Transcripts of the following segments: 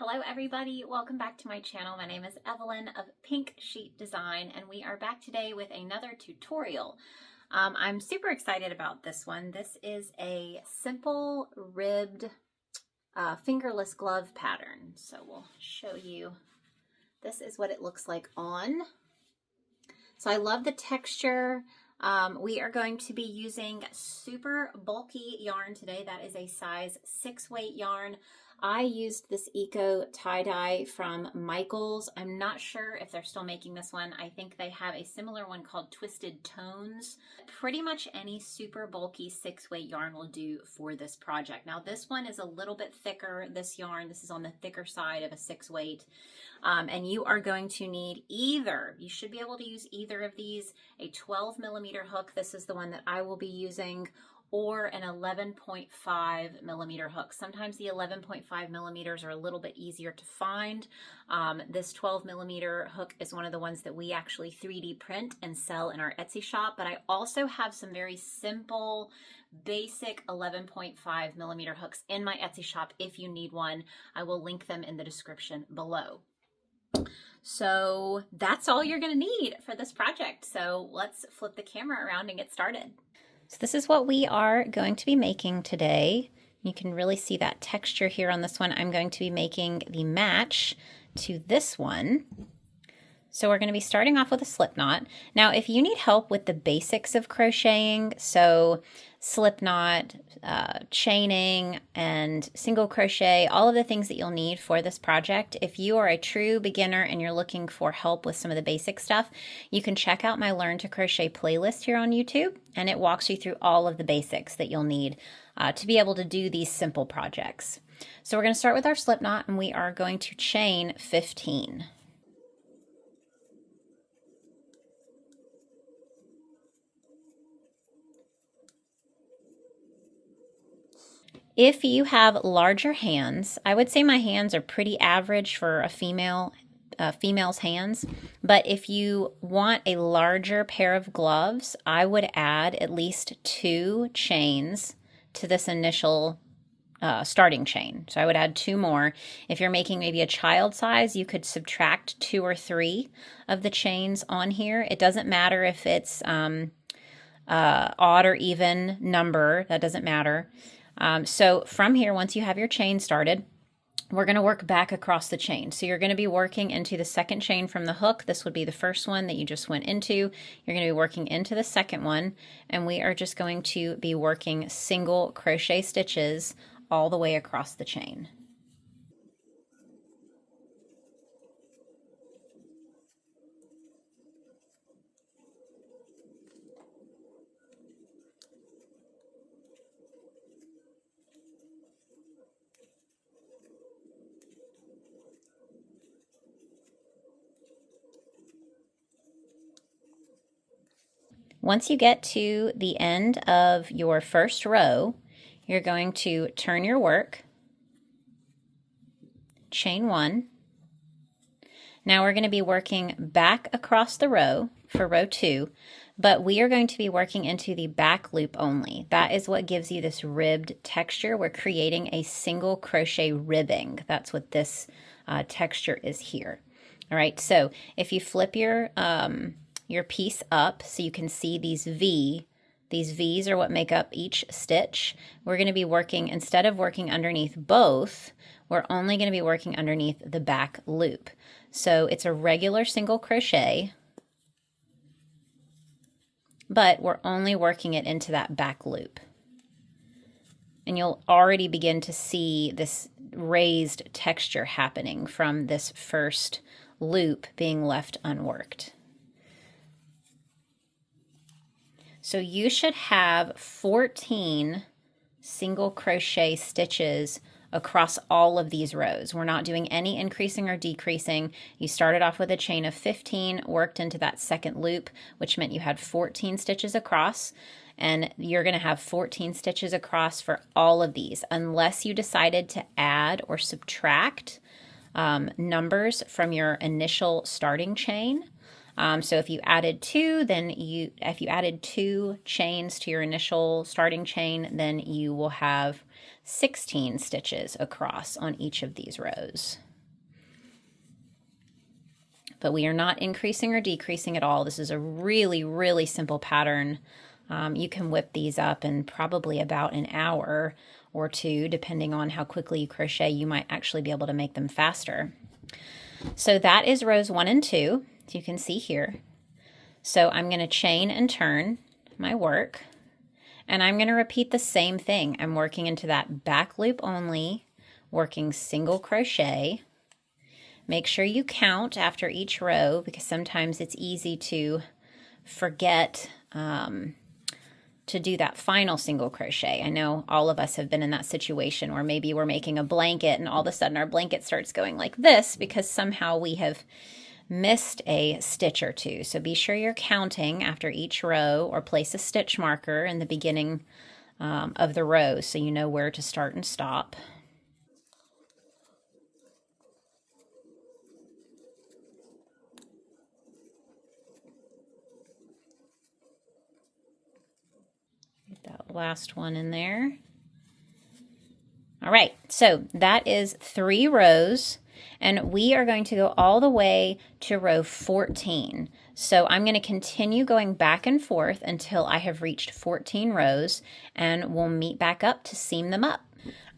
Hello everybody, welcome back to my channel. My name is Evelyn of Pink Sheet Design and we are back today with another tutorial. I'm super excited about this one. This is a simple ribbed fingerless glove pattern. So we'll show you. This is what it looks like on. So I love the texture. We are going to be using super bulky yarn today. That is a size 6 weight yarn. I used this Eco tie-dye from Michaels. I'm not sure if they're still making this one. I think they have a similar one called Twisted Tones. Pretty much any super bulky 6 weight yarn will do for this project. Now this one is a little bit thicker, this yarn. This is on the thicker side of a 6 weight. And you are going to need either, you should be able to use either of these, a 12 millimeter hook. This is the one that I will be using, or an 11.5 millimeter hook. Sometimes the 11.5 millimeters are a little bit easier to find. This 12 millimeter hook is one of the ones that we actually 3D print and sell in our Etsy shop, but I also have some very simple, basic 11.5 millimeter hooks in my Etsy shop if you need one. I will link them in the description below. So that's all you're gonna need for this project. So let's flip the camera around and get started. So this is what we are going to be making today. You can really see that texture here on this one. I'm going to be making the match to this one. So we're going to be starting off with a slip knot. Now, if you need help with the basics of crocheting, so slip knot, chaining, and single crochet, all of the things that you'll need for this project, if you are a true beginner and you're looking for help with some of the basic stuff, you can check out my Learn to Crochet playlist here on YouTube, and it walks you through all of the basics that you'll need to be able to do these simple projects. So we're going to start with our slip knot, and we are going to chain 15. If you have larger hands, I would say my hands are pretty average for a female's hands, but if you want a larger pair of gloves, I would add at least 2 chains to this initial starting chain. So I would add 2 more. If you're making maybe a child size, you could subtract 2 or 3 of the chains on here. It doesn't matter if it's odd or even number, that doesn't matter. So from here, once you have your chain started, we're going to work back across the chain. So you're going to be working into the second chain from the hook. This would be the first one that you just went into. You're going to be working into the second one, and we are just going to be working single crochet stitches all the way across the chain. Once you get to the end of your first row, you're going to turn your work, chain 1. Now we're going to be working back across the row for row 2, but we are going to be working into the back loop only. That is what gives you this ribbed texture. We're creating a single crochet ribbing. That's what this texture is here. All right, so if you flip your piece up so you can see these V's are what make up each stitch. We're going to be working, instead of working underneath both, we're only going to be working underneath the back loop. So it's a regular single crochet, but we're only working it into that back loop. And you'll already begin to see this raised texture happening from this first loop being left unworked. So you should have 14 single crochet stitches across all of these rows. We're not doing any increasing or decreasing. You started off with a chain of 15, worked into that second loop, which meant you had 14 stitches across, and you're going to have 14 stitches across for all of these, unless you decided to add or subtract numbers from your initial starting chain. So if you added 2, then if you added 2 chains to your initial starting chain, then you will have 16 stitches across on each of these rows. but we are not increasing or decreasing at all. This is a really, really simple pattern. You can whip these up in probably about an hour or two, depending on how quickly you crochet. You might actually be able to make them faster. So that is rows 1 and 2, as you can see here. So I'm going to chain and turn my work, and I'm going to repeat the same thing. I'm working into that back loop only, working single crochet. Make sure you count after each row, because sometimes it's easy to forget to do that final single crochet. I know all of us have been in that situation where maybe we're making a blanket and all of a sudden our blanket starts going like this because somehow we have missed a stitch or two. So be sure you're counting after each row, or place a stitch marker in the beginning of the row so you know where to start and stop. That last one in there. All right, so that is 3 rows, and we are going to go all the way to row 14. So I'm going to continue going back and forth until I have reached 14 rows, and we'll meet back up to seam them up.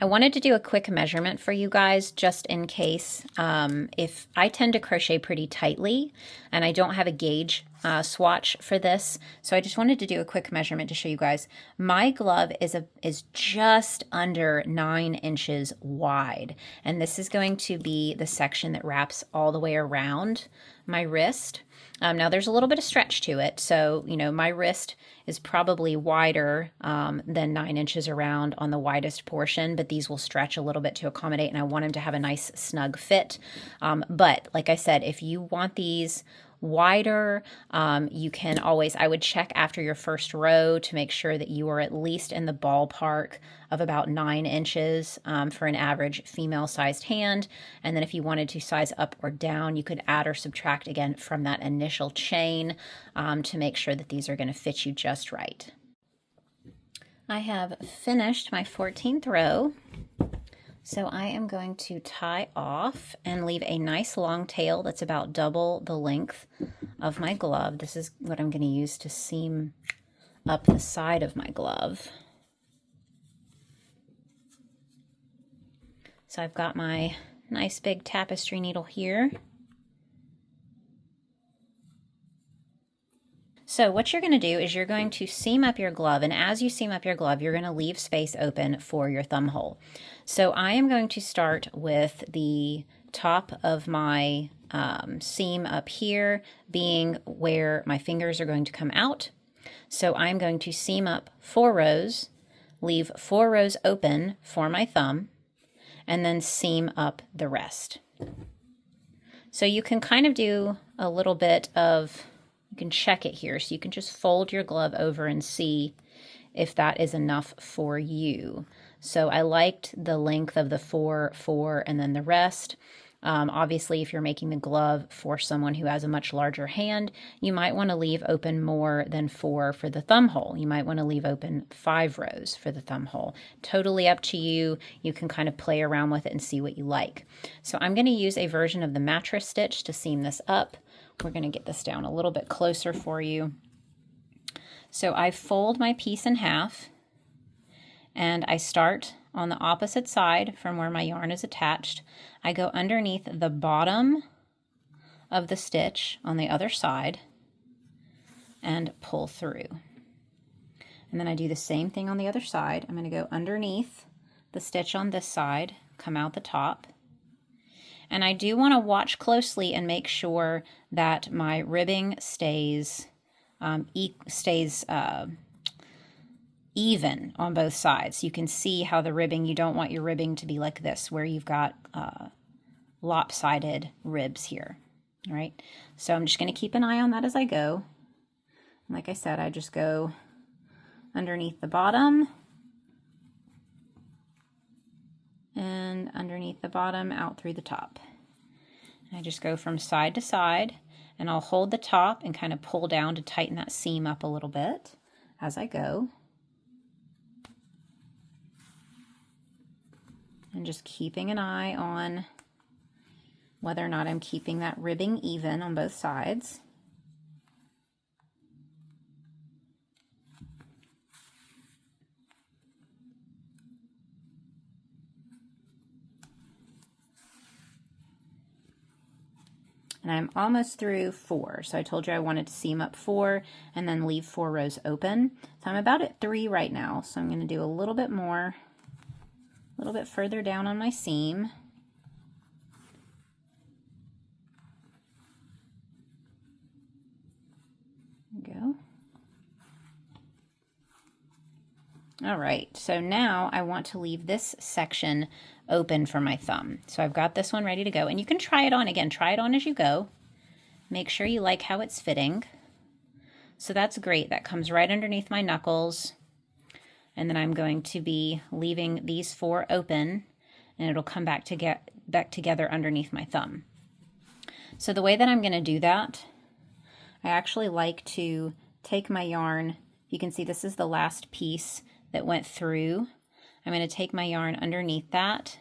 I wanted to do a quick measurement for you guys just in case. If I tend to crochet pretty tightly and I don't have a gauge swatch for this, so I just wanted to do a quick measurement to show you guys. My glove is just under 9 inches wide, and this is going to be the section that wraps all the way around my wrist. Now there's a little bit of stretch to it, so you know my wrist is probably wider than 9 inches around on the widest portion, but these will stretch a little bit to accommodate, and I want them to have a nice snug fit. But like I said, if you want these wider, you can always, I would check after your first row to make sure that you are at least in the ballpark of about 9 inches for an average female sized hand. And then if you wanted to size up or down, you could add or subtract again from that initial chain to make sure that these are going to fit you just right. I have finished my 14th row. So I am going to tie off and leave a nice long tail that's about double the length of my glove. This is what I'm going to use to seam up the side of my glove. So I've got my nice big tapestry needle here. So what you're going to do is you're going to seam up your glove, and as you seam up your glove, you're going to leave space open for your thumb hole. So I am going to start with the top of my seam up here being where my fingers are going to come out. So I'm going to seam up 4 rows, leave 4 rows open for my thumb, and then seam up the rest. So you can kind of do a little bit of, you can check it here. So you can just fold your glove over and see if that is enough for you. So I liked the length of the 4, 4, and then the rest. Obviously, if you're making the glove for someone who has a much larger hand, you might want to leave open more than 4 for the thumb hole. You might want to leave open 5 rows for the thumb hole. Totally up to you. You can kind of play around with it and see what you like. So I'm going to use a version of the mattress stitch to seam this up. We're going to get this down a little bit closer for you. So I fold my piece in half, and I start on the opposite side from where my yarn is attached. I go underneath the bottom of the stitch on the other side and pull through. And then I do the same thing on the other side. I'm going to go underneath the stitch on this side, come out the top. And I do want to watch closely and make sure that my ribbing stays even on both sides. You can see how the ribbing, you don't want your ribbing to be like this, where you've got lopsided ribs here. All right, so I'm just going to keep an eye on that as I go. Like I said, I just go underneath the bottom and underneath the bottom out through the top. And I just go from side to side, and I'll hold the top and kind of pull down to tighten that seam up a little bit as I go. And just keeping an eye on whether or not I'm keeping that ribbing even on both sides. And I'm almost through 4. So I told you I wanted to seam up 4 and then leave 4 rows open. So I'm about at 3 right now. So I'm going to do a little bit more, a little bit further down on my seam. There we go. All right, so now I want to leave this section open for my thumb. So I've got this one ready to go, and you can try it on. Again, try it on as you go. Make sure you like how it's fitting. So that's great. That comes right underneath my knuckles. And then I'm going to be leaving these 4 open, and it'll come back together underneath my thumb. So the way that I'm going to do that, I actually like to take my yarn. You can see this is the last piece that went through. I'm going to take my yarn underneath that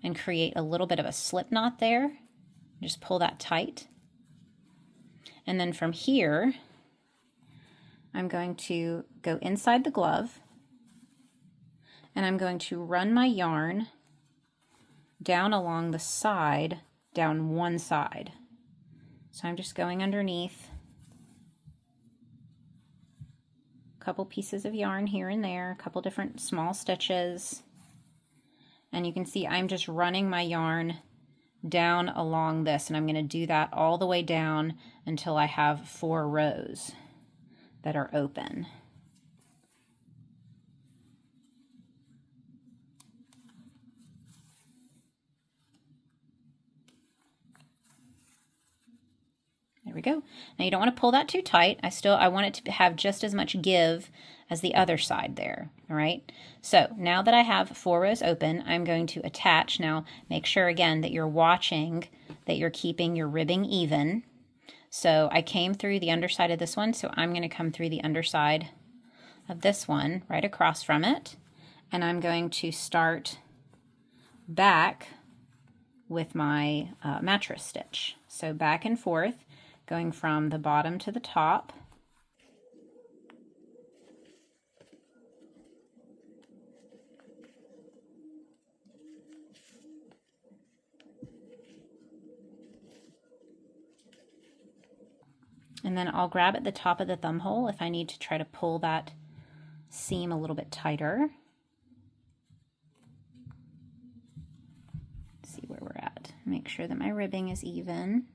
and create a little bit of a slip knot there. Just pull that tight. And then from here, I'm going to go inside the glove, and I'm going to run my yarn down along the side, down one side. So I'm just going underneath, a couple pieces of yarn here and there, a couple different small stitches. And you can see I'm just running my yarn down along this, and I'm going to do that all the way down until I have 4 rows that are open. There we go. Now you don't want to pull that too tight. I want it to have just as much give as the other side there. All right. So now that I have 4 rows open, I'm going to attach. Now make sure again that you're watching, that you're keeping your ribbing even. So I came through the underside of this one, so I'm going to come through the underside of this one right across from it, and I'm going to start back with my mattress stitch. So back and forth, going from the bottom to the top. And then I'll grab at the top of the thumb hole if I need to try to pull that seam a little bit tighter. See where we're at. Make sure that my ribbing is even.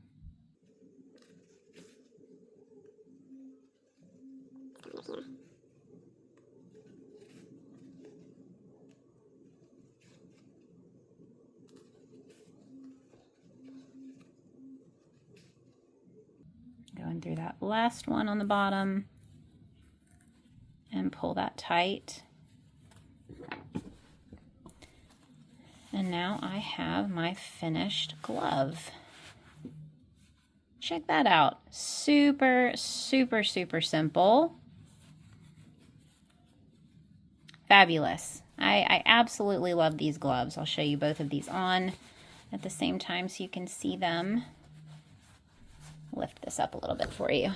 Going through that last one on the bottom and pull that tight. And now I have my finished glove. Check that out. Super, super, super simple. Fabulous. I absolutely love these gloves. I'll show you both of these on at the same time so you can see them. Lift this up a little bit for you.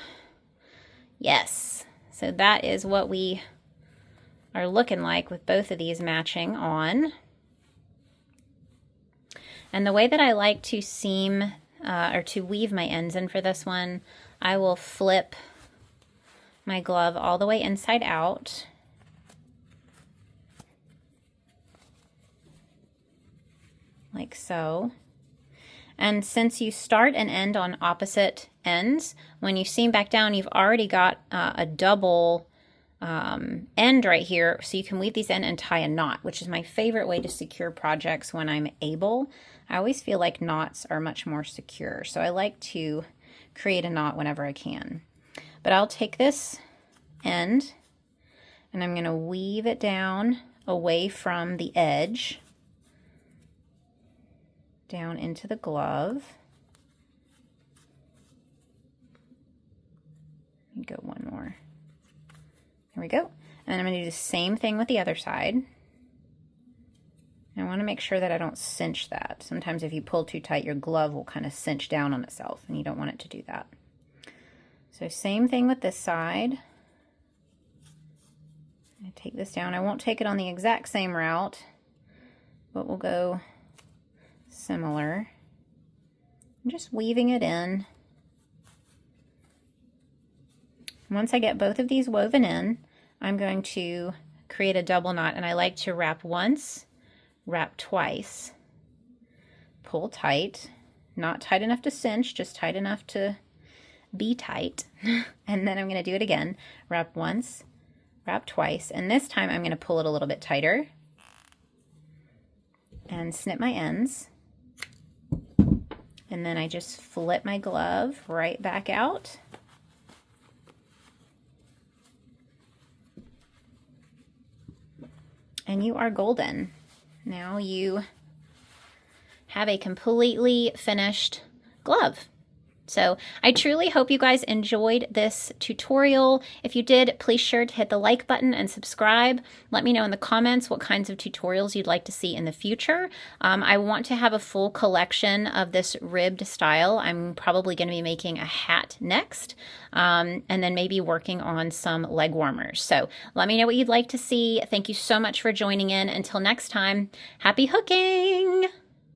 Yes, so that is what we are looking like with both of these matching on. And the way that I like to seam or to weave my ends in for this one, I will flip my glove all the way inside out. Like so. And since you start and end on opposite ends, when you seam back down, you've already got a double end right here, so you can weave these in and tie a knot, which is my favorite way to secure projects when I'm able. I always feel like knots are much more secure, so I like to create a knot whenever I can. But I'll take this end, and I'm going to weave it down away from the edge, down into the glove. Go one more. There we go. And then I'm going to do the same thing with the other side. I want to make sure that I don't cinch that. Sometimes if you pull too tight, your glove will kind of cinch down on itself, and you don't want it to do that. So same thing with this side. I take this down. I won't take it on the exact same route, but we'll go similar. I'm just weaving it in. Once I get both of these woven in, I'm going to create a double knot, and I like to wrap once, wrap twice, pull tight, not tight enough to cinch, just tight enough to be tight. And then I'm going to do it again, wrap once, wrap twice, and this time I'm going to pull it a little bit tighter and snip my ends. And then I just flip my glove right back out. And you are golden. Now you have a completely finished glove. So I truly hope you guys enjoyed this tutorial. If you did, please sure to hit the like button and subscribe. Let me know in the comments what kinds of tutorials you'd like to see in the future. I want to have a full collection of this ribbed style. I'm probably going to be making a hat next, and then maybe working on some leg warmers. So let me know what you'd like to see. Thank you so much for joining in. Until next time, happy hooking!